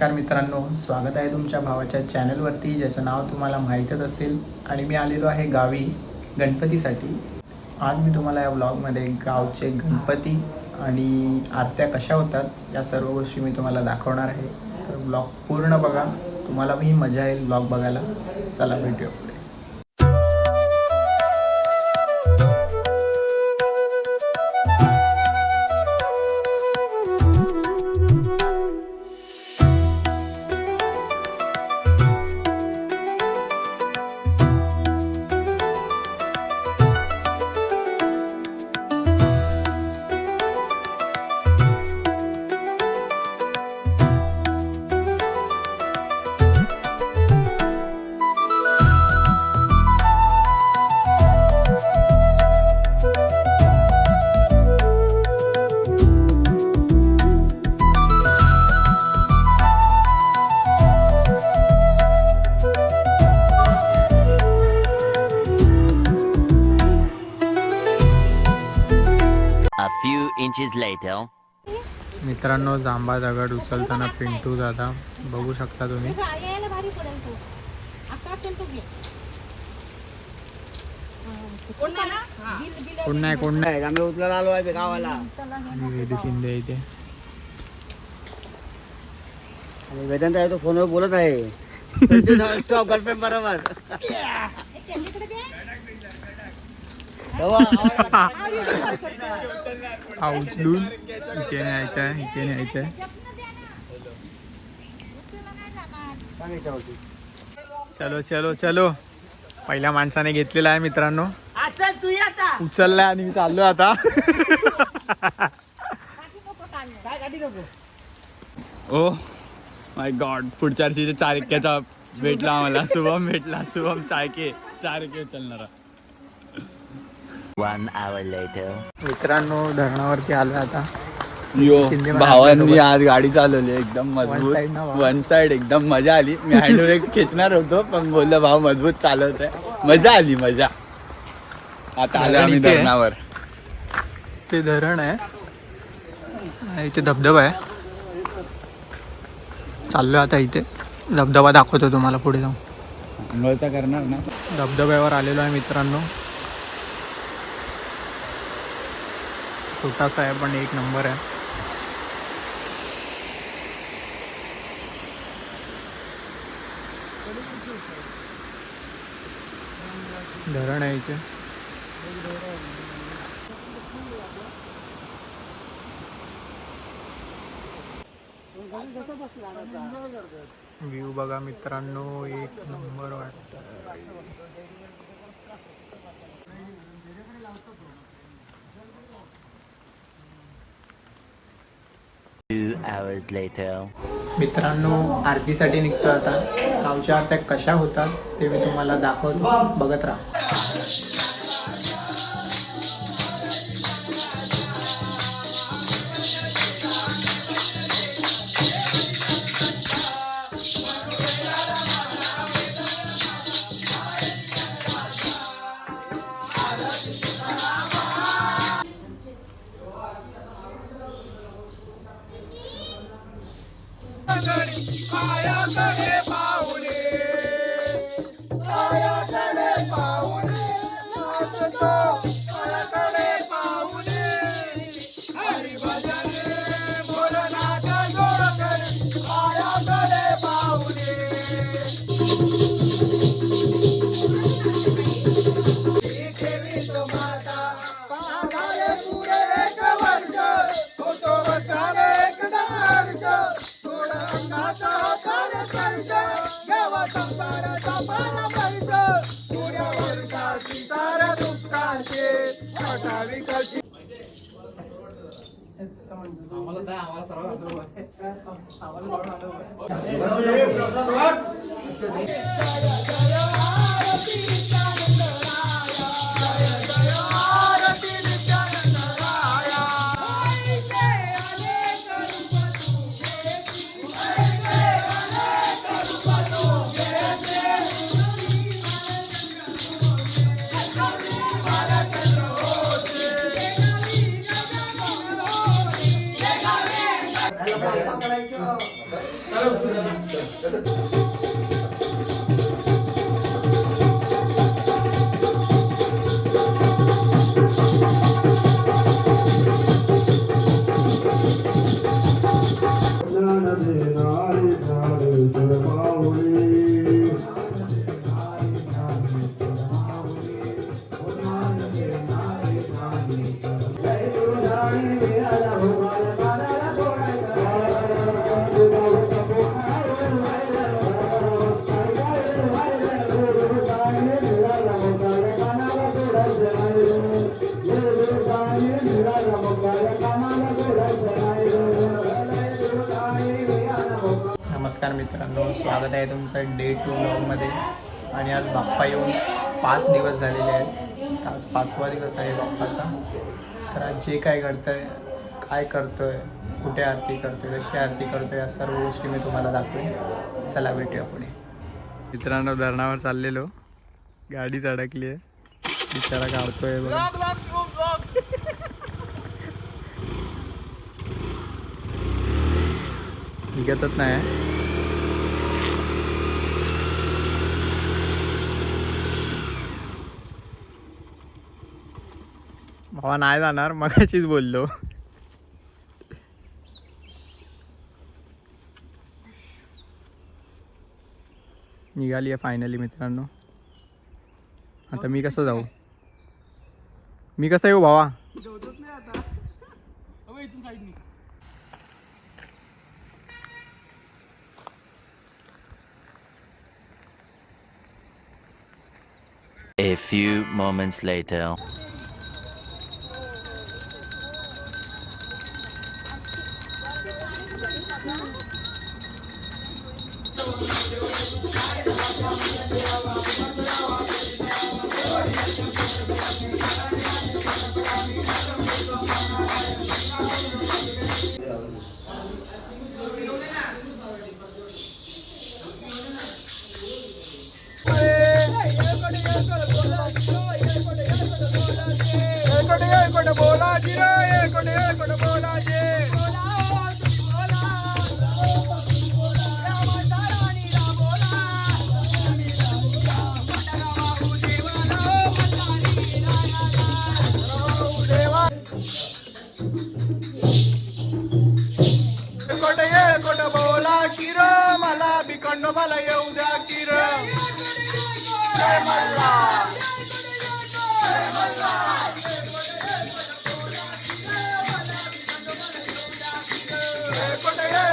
नमस्कार मित्रांनो, स्वागत आहे तुमच्या भावाच्या चॅनलवरती ज्याचं नाव तुम्हाला माहीतच असेल. आणि मी आलेलो आहे गावी गणपतीसाठी. आज मी तुम्हाला या व्लॉगमध्ये गावचे गणपती आणि आरत्या कशा होतात या सर्व गोष्टी मी तुम्हाला दाखवणार आहे. तर व्लॉग पूर्ण बघा, तुम्हाला ही मजा येईल व्लॉग बघायला. चला भेटूया पुढे. A few inches later. मित्रांनो, जांभा दगड उचलताना पिंटू दादा बघू शकता तुम्ही. कोण नाही आम्ही उचलायला आलो आहे गावाला. वेदू शिंदे इथे. आणि वेदांत आहे तो फोनवर बोलत आहे गर्लफ्रेंड बरोबर. हा उचलून इथे न्यायचं आहे, इथे न्यायचं आहे. चलो चलो चलो. पहिल्या माणसाने घेतलेला आहे मित्रांनो, उचललाय आणि मी चाललो आता. ओ माय गॉड, पुढच्या वर्षीच्या चारक्याचा भेटला आम्हाला. शुभम भेटला, शुभम चारके उचलणारा. 1 hour later. मित्रांनो, धरणावरती आलो आता. भावांनी आज गाडी चालवली एकदम मजबूत. One side ना भावा. वन साइड एकदम मजा आली. मी हँडब्रेक खेचणार होतो पण बोललो भाव मजबूत चालवत आहे. मजा आली मजा. आता आलो आम्ही इथे. धरणावर. ते धरण आहे, इथे धबधबा आहे. चाललो आता इथे. धबधबा दाखवतो तुम्हाला पुढे जाऊन. अंघोळचा करणार ना. धबधब्यावर आलेलो आहे मित्रांनो. छोटासा आहे पण एक नंबर आहे. धरण आहे इथे. व्ह्यू बघा मित्रांनो, एक नंबर वाटतं. 2 hours later. मित्रांनो, आरतीसाठी निघतो आता. गावच्या आरत्या कशा होतात ते मी तुम्हाला दाखवतो, बघत राहा. नमस्कार मित्रांनो, स्वागत आहे तुमचं डे 2 व्लॉगमध्ये. आणि आज बाप्पा येऊन 5 दिवस झालेले आहेत. आज 5वा दिवस आहे बाप्पाचा. तर आज जे काय घडतंय, काय करतोय, कुठे आरती करतोय, कशी आरती करतोय, या सर्व गोष्टी मी तुम्हाला दाखवेन. चला भेटूया पुढे. मित्रांनो, धरणावर चाललेलो, गाडी अडकली आहे, बिचारा काढतोय बघा. निघतच नाही. भावा नाही जाणार, मगाशीच बोललो. निघाली आहे फायनली मित्रांनो. आता मी कसं जाऊ, मी कसं येऊ भावा? A few moments later. मला बिकंडो मला येऊ द्या किर. जय मल्ला, जय मल्ला.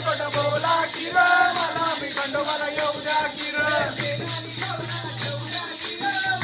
कोट बोला किर, मला बिकंडो मला येऊ द्या किर.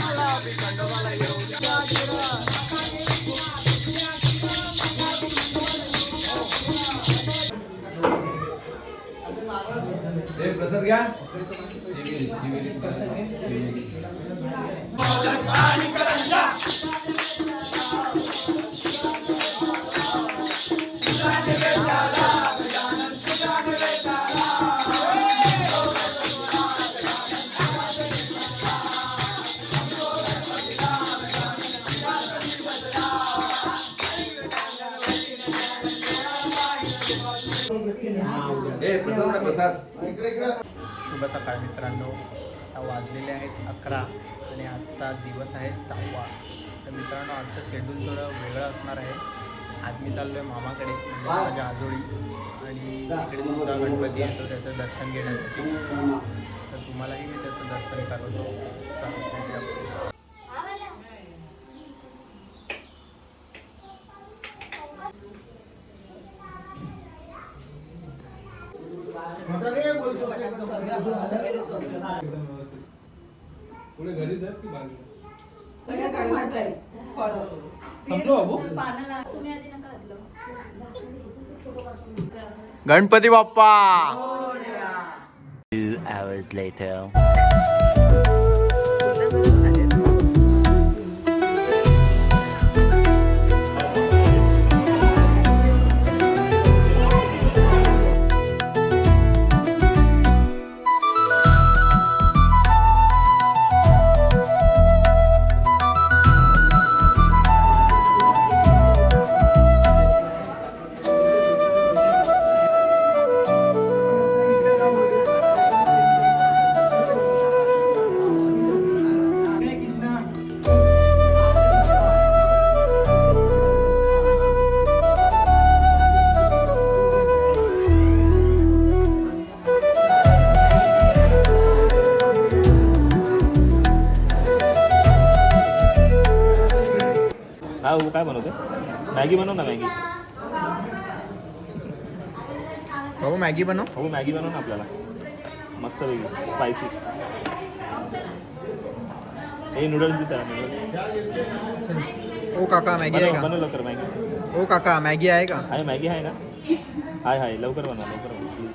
मला बिकंडो मला येऊ द्या किर. प्रसाद घ्या. शुभ सकाळ मित्रांनो. आता वाजलेले आहेत 11 आणि आजचा दिवस आहे 6वा. तर मित्रांनो, आजचं शेड्यूल थोडं वेगळं असणार आहे. आज मी चाललो आहे मामाकडे, म्हणजे माझ्या आजोळी, आणि तिकडे सुद्धा गणपती येतो त्याचं दर्शन घेण्यासाठी. तर तुम्हालाही मी त्याचं दर्शन करवतो. गणपती बाप्पा. 2 hours later. काय बनवते? मॅगी बनव ना मॅगी. हो मॅगी बनव. हो मॅगी बनव ना आपल्याला मस्त वेगळी स्पायसी. हे नूडल्स देत आहे नूडल्स. ओ काका मॅगी आहे का? बनव लवकर मॅगी. ओ काका मॅगी आहे का? आहे मॅगी आहे ना? हाय लवकर बनवा लवकर बनवा प्लीज.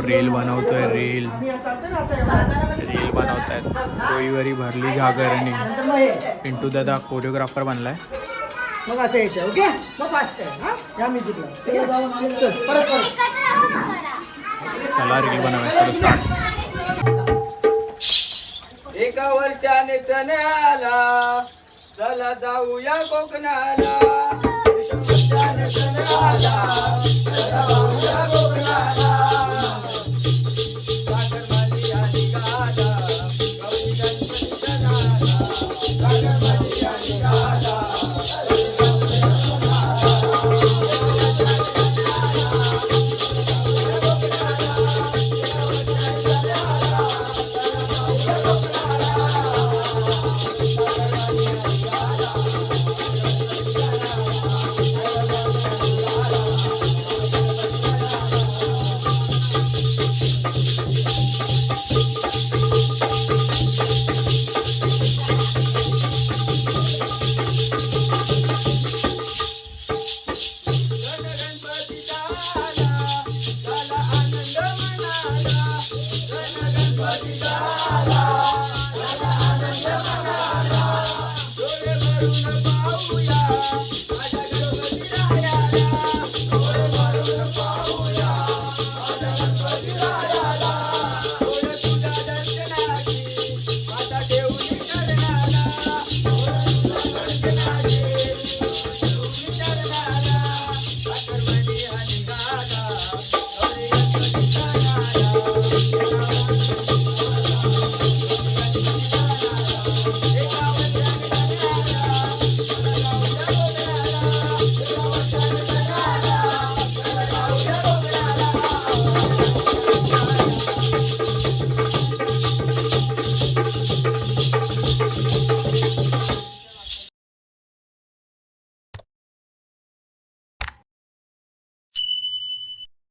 रील बनवतोय रील बनवतायत. कोळीवरी भरली घागरणी. पिंटू दादा कोरिओग्राफर बनलाय. मग असं यायचं. ओके मग फास्ट आहे. हा या म्युझिकला चल परत चला रील बनवायचं स्टार्ट. एका वर्षाने सण आला, चला जाऊया कोकणाला. एका वर्षाने सण आला, चला जाऊया कोकणाला. सागरमाली आणि गाला, गौरी गणपती सणाला. सागरमाली आणि गाला. Thank you.